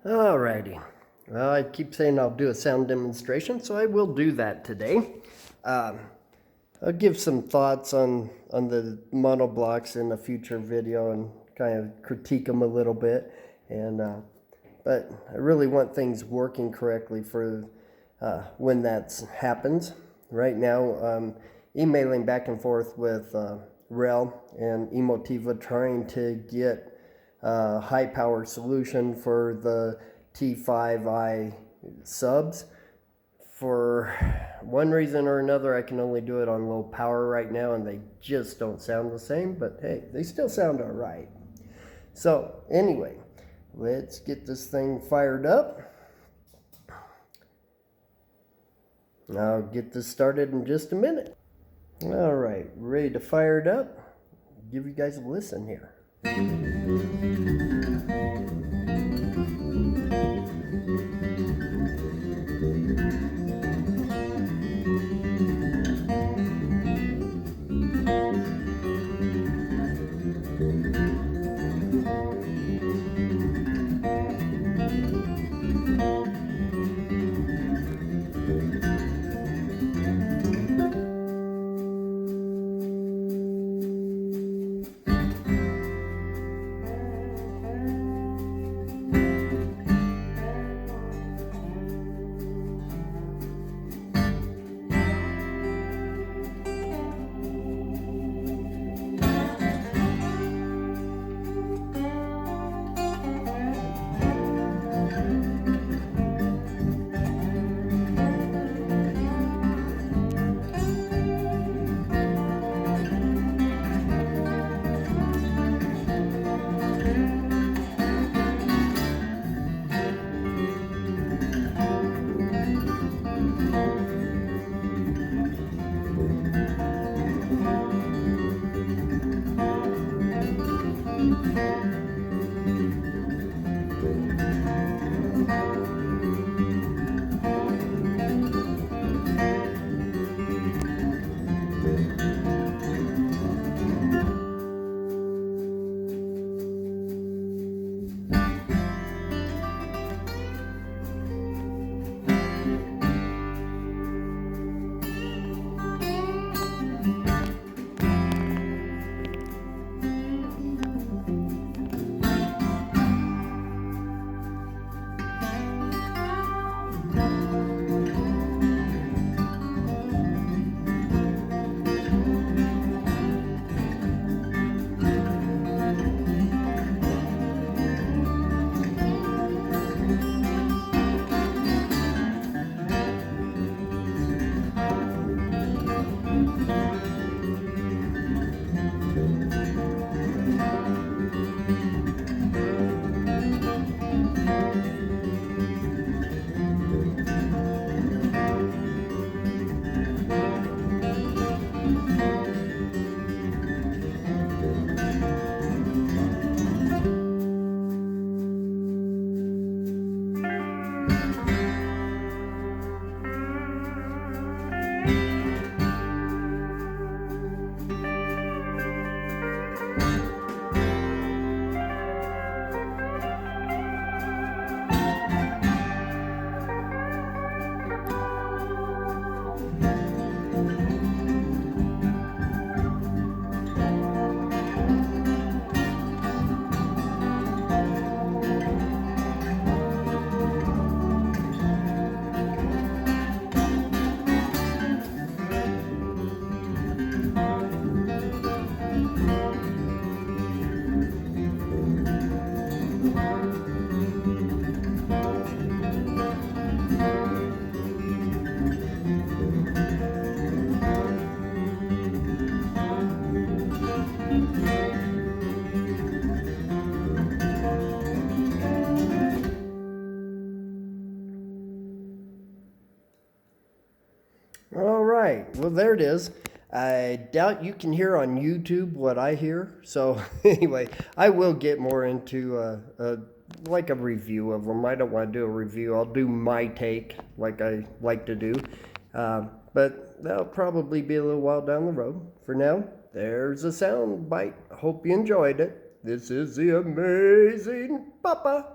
Alrighty. Well, I keep saying I'll do a sound demonstration, so I will do that today. I'll give some thoughts on the monoblocks in a future video and kind of critique them a little bit. But I really want things working correctly for when that happens. Right now, I'm emailing back and forth with Rel and Emotiva trying to get high power solution for the T5i subs. For one reason or another, I can only do it on low power right now, and they just don't sound the same, but hey, they still sound all right. So anyway, let's get this thing fired up. I'll get this started in just a minute. All right, ready to fire it up? Give you guys a listen here. All right, well there it is. I doubt you can hear on YouTube what I hear. So anyway, I will get more into like a review of them. I don't want to do a review. I'll do my take like I like to do. But that'll probably be a little while down the road. For now, there's a sound bite. Hope you enjoyed it. This is the Amazing Papa.